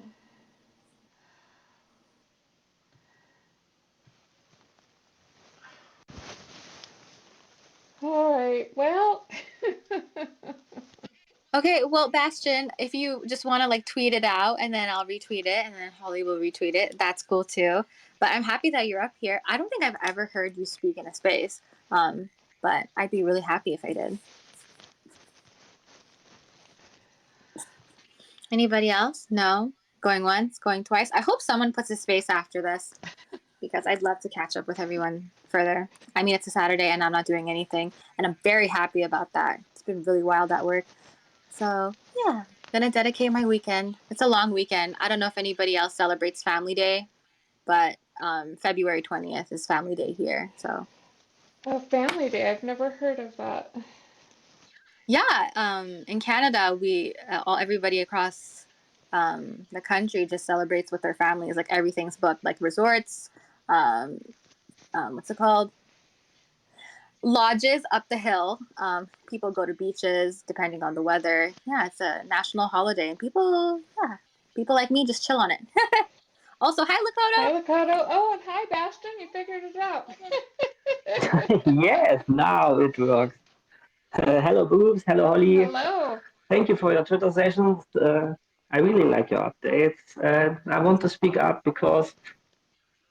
All right, well. Okay, well, Bastion, if you just want to tweet it out and then I'll retweet it and then Holly will retweet it, that's cool too. But I'm happy that you're up here. I don't think I've ever heard you speak in a space, but I'd be really happy if I did. Anybody else? No? Going once? Going twice? I hope someone puts a space after this because I'd love to catch up with everyone further. I mean, it's a Saturday and I'm not doing anything, and I'm very happy about that. It's been really wild at work. So, yeah, gonna dedicate my weekend. It's a long weekend. I don't know if anybody else celebrates Family Day, but February 20th is Family Day here. So, Oh, Family Day. I've never heard of that. yeah, in Canada, everybody across the country just celebrates with their families. Everything's booked, resorts, what's it called? Lodges up the hill. People go to beaches depending on the weather. Yeah, it's a national holiday, and people like me just chill on it. Also, hi, Lakota. Hi, Lakota. Oh, and hi, Bastion. You figured it out. Yes, now it works. Hello, Boobs. Hello, Holly. Hello. Thank you for your Twitter sessions. I really like your updates. I want to speak up because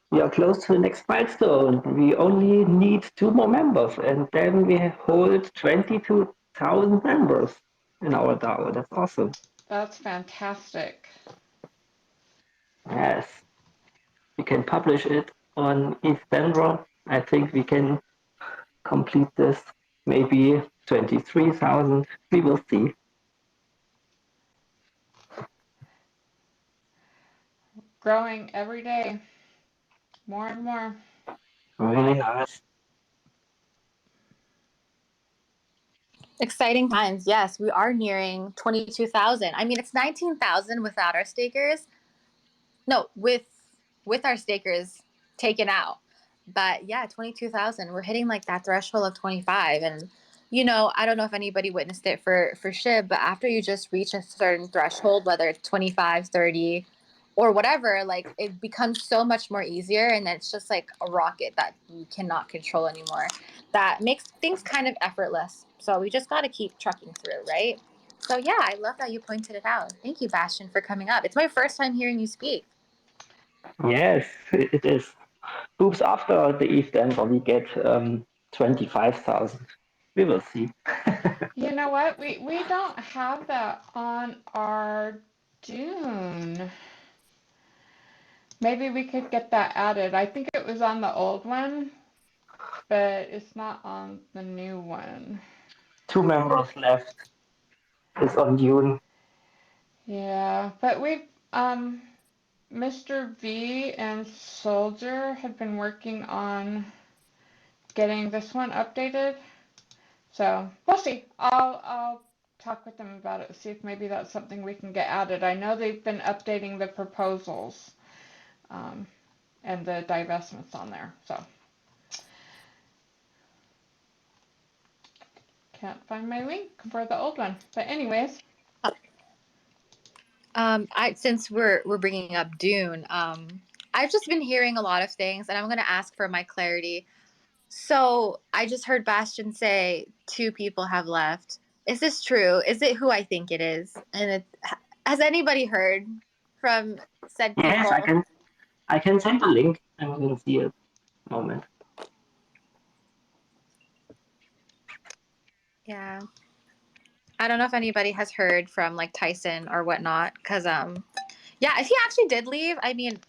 we are close to the next milestone. We only need 2 more members, and then we hold 22,000 members in our DAO. That's awesome. That's fantastic. Yes. We can publish it on East Denver. I think we can complete this. Maybe 23,000. We will see. Growing every day. More and more. Really nice. Exciting times. Yes, we are nearing 22,000. I mean, it's 19,000 without our stakers. No, with our stakers taken out. But yeah, 22,000. We're hitting that threshold of 25. And, I don't know if anybody witnessed it for SHIB, but after you just reach a certain threshold, whether it's 25, 30, or whatever, it becomes so much more easier. And it's just like a rocket that you cannot control anymore. That makes things kind of effortless. So we just got to keep trucking through, right? So yeah, I love that you pointed it out. Thank you, Bastion, for coming up. It's my first time hearing you speak. Yes, it is. Oops, after the Eve Denver, we get 25,000. We will see. You know what? We don't have that on our Dune. Maybe we could get that added. I think it was on the old one, but it's not on the new one. 2 members left. It's on June. Yeah, but Mr. V and Soldier had been working on getting this one updated. So we'll see. I'll talk with them about it, see if maybe that's something we can get added. I know they've been updating the proposals and the divestments on there. So can't find my link for the old one. But anyways. Since we're bringing up Dune, I've just been hearing a lot of things, and I'm gonna ask for my clarity. So I just heard Bastion say 2 people have left. Is this true? Is it who I think it is? And has anybody heard from said Yes, people? I can send the link. I'm going to see a moment. Yeah. I don't know if anybody has heard from like Tyson or whatnot, because yeah, if he actually did leave, I mean,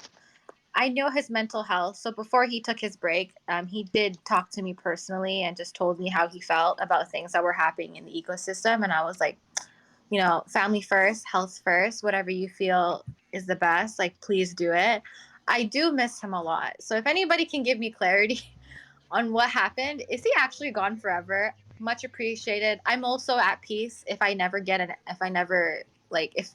I know his mental health. So before he took his break, he did talk to me personally and just told me how he felt about things that were happening in the ecosystem. And I was like, you know, family first, health first, whatever you feel is the best, like, please do it. I do miss him a lot. So if anybody can give me clarity on what happened, is he actually gone forever? Much appreciated. I'm also at peace if I never get if I never, like, if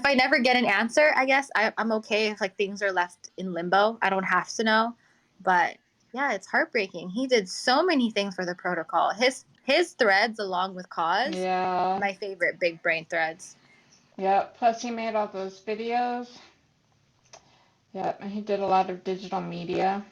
I never get an answer, I guess I'm okay if like things are left in limbo. I don't have to know. But yeah, it's heartbreaking. He did so many things for the protocol. His threads along with Cause, Yeah. my favorite big brain threads. Yep. Plus he made all those videos. Yep. And he did a lot of digital media.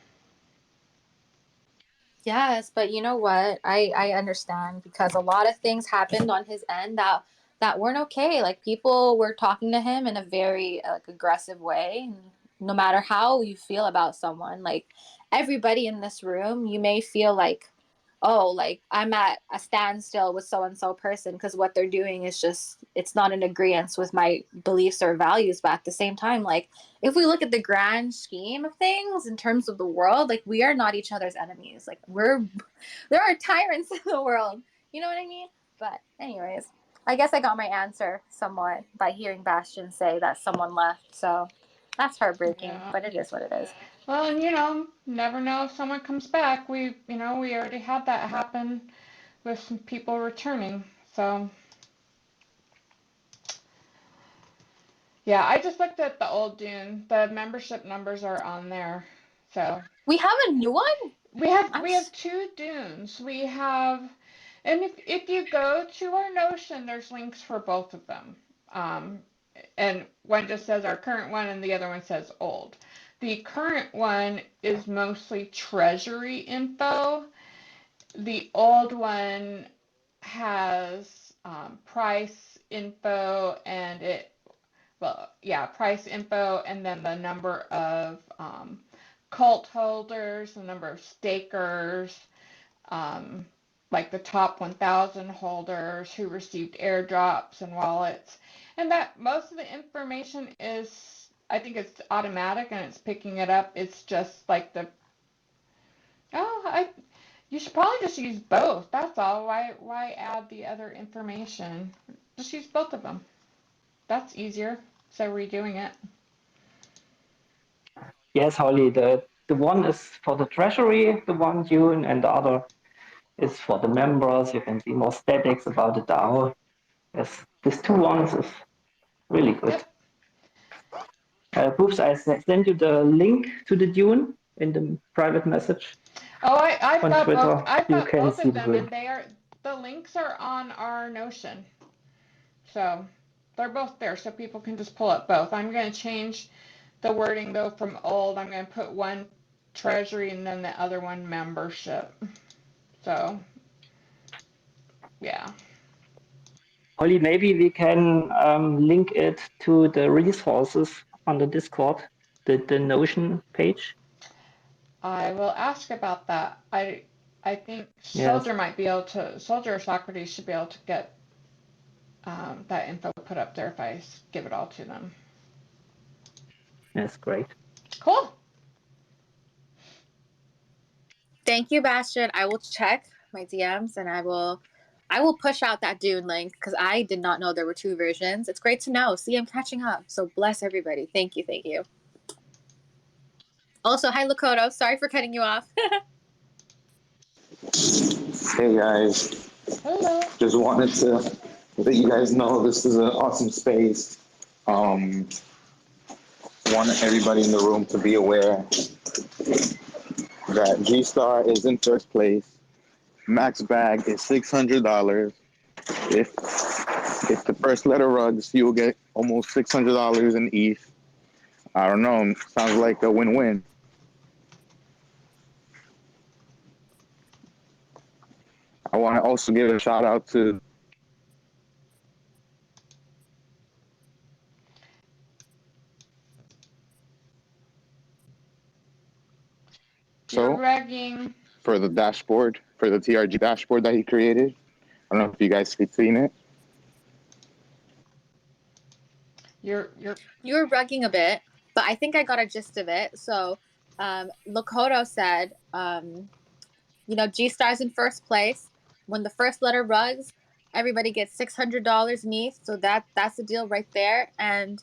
Yes, but you know what? I understand because a lot of things happened on his end that weren't okay. Like people were talking to him in a very like aggressive way. No matter how you feel about someone, like everybody in this room, you may feel like, oh, like I'm at a standstill with so and so person because what they're doing is just it's not in agreement with my beliefs or values. But at the same time, like if we look at the grand scheme of things in terms of the world, like we are not each other's enemies. Like there are tyrants in the world. You know what I mean? But anyways, I guess I got my answer somewhat by hearing Bastion say that someone left. So that's heartbreaking, Yeah. but it is what it is. Well, and never know if someone comes back. We already had that happen with some people returning. So, yeah, I just looked at the old Dune. The membership numbers are on there. So, We have a new one? we have I'm we have 2 Dunes. We have and if you go to our Notion, there's links for both of them. Um, and one just says our current one and the other one says old. The current one is mostly treasury info. The old one has price info and price info and then the number of cult holders, the number of stakers, um, like the top 1,000 holders who received airdrops and wallets. And that most of the information is, I think it's automatic and it's picking it up. It's just like you should probably just use both. That's all. Why add the other information? Just use both of them. That's easier. So redoing it. Yes, Holly, the one is for the treasury, the one Dune, and the other is for the members. You can see more statics about the DAO. Yes, these 2 ones is really good. Yep. Boops, I sent you the link to the Dune in the private message Oh, I've on got both. Twitter. I've You got can both see of the them, and link. the links are on our Notion. So they're both there, so people can just pull up both. I'm going to change the wording though from old. I'm going to put one treasury and then the other one membership. So yeah. Holly, maybe we can link it to the resources on the Discord, the Notion page. I will ask about that. I think Yes, Soldier or Socrates should be able to get that info put up there if I give it all to them. that's great. Cool. Thank you, Bastion. I will check my DMs and I will push out that Dune link because I did not know there were 2 versions. It's great to know. See, I'm catching up. So bless everybody. Thank you. Thank you. Also, hi, Lakota. Sorry for cutting you off. Hey guys, Hello. just wanted to let you guys know this is an awesome space. Want everybody in the room to be aware that G Star is in first place. Max bag is $600. If the first letter rugs, you will get almost $600 in ETH. I don't know. Sounds like a win-win. I want to also give a shout out to. You're So rugging. for the dashboard, for the TRG dashboard that he created. I don't know if you guys have seen it. You're You were rugging a bit, but I think I got a gist of it. So, Lakota said, G Star's in first place. When the first letter rugs, everybody gets $600 in ETH. So that's the deal right there. And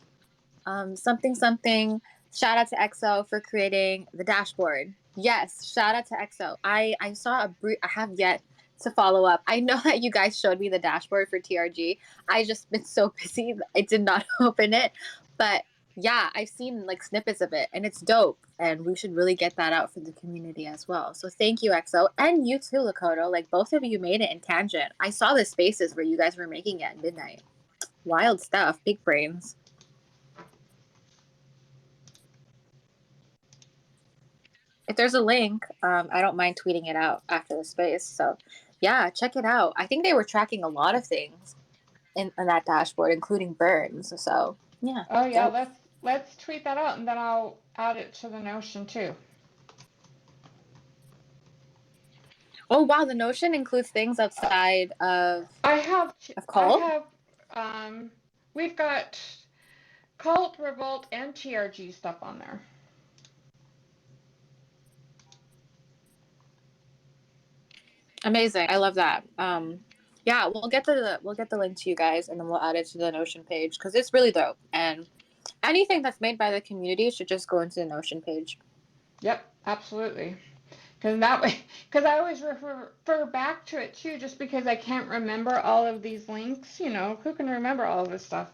something. Shout out to EXO for creating the dashboard. Yes, shout out to EXO. I saw a brief. I have yet to follow up. I know that you guys showed me the dashboard for TRG. I just been so busy I did not open it. But yeah, I've seen like snippets of it and it's dope. And we should really get that out for the community as well. So thank you, EXO. And you too, Lakota. Like both of you made it in tangent. I saw the spaces where you guys were making it at midnight. Wild stuff. Big brains. If there's a link, I don't mind tweeting it out after the space. So yeah, check it out. I think they were tracking a lot of things in that dashboard, including burns. So yeah. Oh yeah, Dope. let's tweet that out and then I'll add it to the Notion too. Oh wow, the Notion includes things outside I have CULT. we've got Cult, Revolt, and TRG stuff on there. Amazing. I love that. Yeah, we'll get the link to you guys and then we'll add it to the Notion page because it's really dope. And anything that's made by the community should just go into the Notion page. Yep, absolutely. Because that way, because I always refer back to it too, just because I can't remember all of these links. You know, who can remember all of this stuff?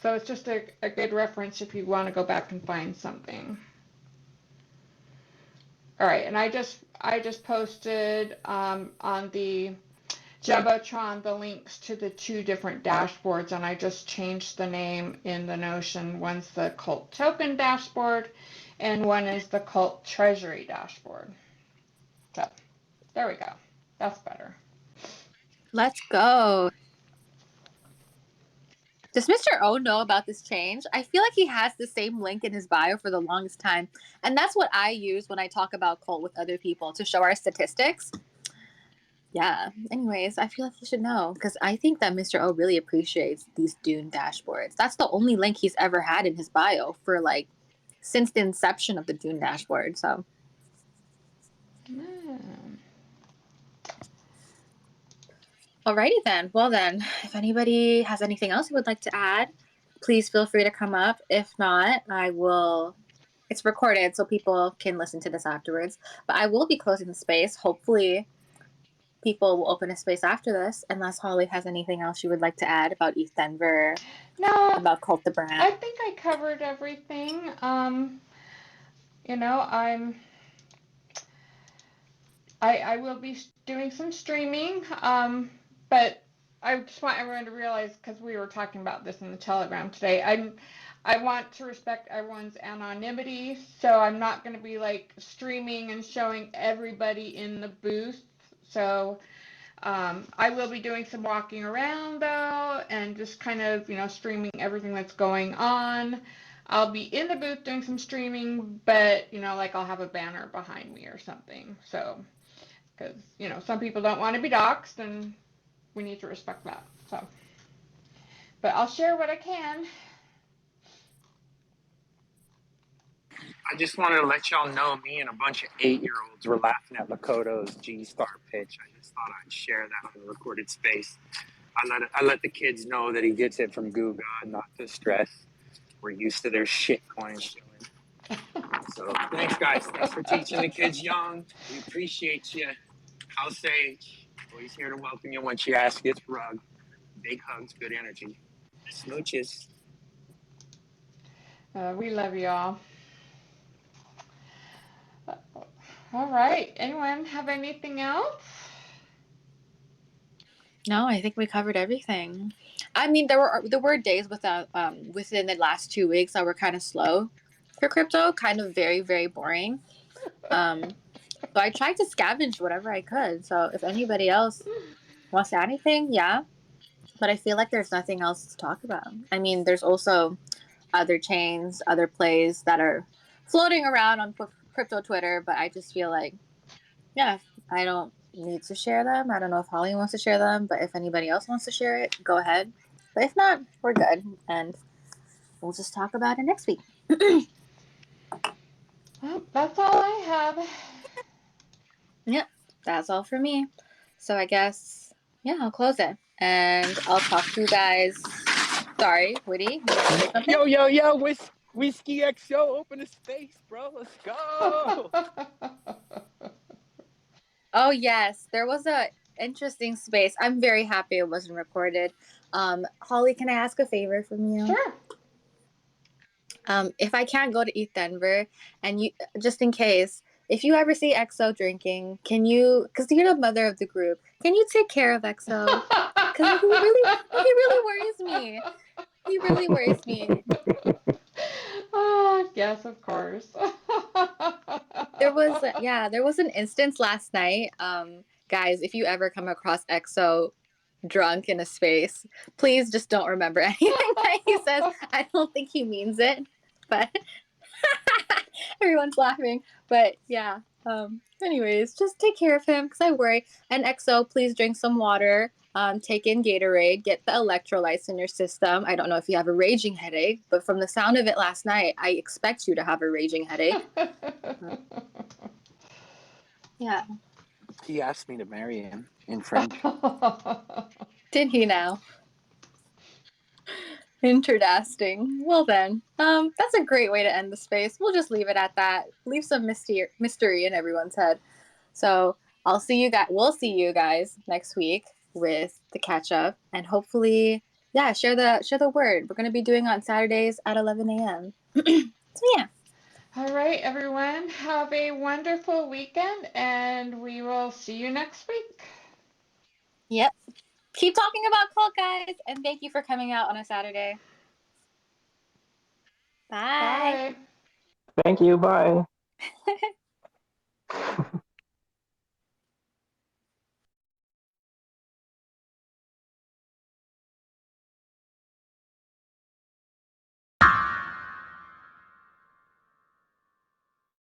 So it's just a good reference if you want to go back and find something. All right, and I just posted on the Jumbotron the links to the two different dashboards, and I just changed the name in the Notion. One's the Cult Token dashboard, and one is the Cult Treasury dashboard. So there we go. That's better. Let's go. Does Mr. O know about this change? I feel like he has the same link in his bio for the longest time. And that's what I use when I talk about CULT with other people to show our statistics. Yeah. Anyways, I feel like he should know because I think that Mr. O really appreciates these Dune dashboards. That's the only link he's ever had in his bio for like since the inception of the Dune dashboard. So. Alrighty then. Well then, if anybody has anything else you would like to add, please feel free to come up. If not, I will. It's recorded so people can listen to this afterwards. But I will be closing the space. Hopefully, people will open a space after this, unless Holly has anything else you would like to add about ETH Denver, No, about CULT the brand. I think I covered everything. You know, I will be doing some streaming, but I just want everyone to realize, because we were talking about this in the Telegram today, I want to respect everyone's anonymity, so I'm not going to be like streaming and showing everybody in the booth. So I will be doing some walking around though, and just kind of, streaming everything that's going on. I'll be in the booth doing some streaming, but, like I'll have a banner behind me or something. So, because, some people don't want to be doxxed, and we need to respect that. So, but I'll share what I can. I just wanted to let y'all know me and a bunch of 8-year-olds were laughing at Makoto's G Star pitch. I just thought I'd share that on the recorded space. I let the kids know that he gets it from Guga, not to stress. We're used to their shit coins showing. So thanks, guys. Thanks for teaching the kids young. We appreciate you. House Sage, always here to welcome you once you ask. It's Rug. Big hugs, good energy. Smooches. We love you all. All right. Anyone have anything else? No, I think we covered everything. I mean, there were days without within the last 2 weeks that were kind of slow for crypto, kind of very, very boring. So I tried to scavenge whatever I could. So if anybody else wants to add anything, yeah. But I feel like there's nothing else to talk about. I mean, there's also other chains, other plays that are floating around on crypto Twitter, but I just feel like, yeah, I don't need to share them. I don't know if Holly wants to share them, but if anybody else wants to share it, go ahead. But if not, we're good. And we'll just talk about it next week. Well, that's all I have. Yep, that's all for me. So I guess, yeah, I'll close it. And I'll talk to you guys. Sorry, Woody, you want to say something? Yo, Whiskey XO, open a space, bro. Let's go. Oh, yes, there was a interesting space. I'm very happy it wasn't recorded. Holly, can I ask a favor from you? Sure. If I can't go to Eat Denver, and you, just in case, if you ever see EXO drinking, can you, because you're the mother of the group, can you take care of EXO? Because he really worries me. He really worries me. Oh, yes, of course. There was an instance last night. Guys, if you ever come across EXO drunk in a space, please just don't remember anything that he says. I don't think he means it, but everyone's laughing. But yeah. Anyways, just take care of him because I worry. And EXO, please drink some water. Take in Gatorade. Get the electrolytes in your system. I don't know if you have a raging headache, but from the sound of it last night, I expect you to have a raging headache. Yeah. He asked me to marry him in French. Did he now? Interesting. Well then, that's a great way to end the space. We'll just leave it at that. Leave some mystery in everyone's head. So we'll see you guys next week with the catch up, and hopefully, yeah, share the word. We're gonna be doing it on Saturdays at 11 a.m. So yeah. All right, everyone. Have a wonderful weekend, and we will see you next week. Yep. Keep talking about CULT, guys, and thank you for coming out on a Saturday. Bye. Bye. Thank you. Bye.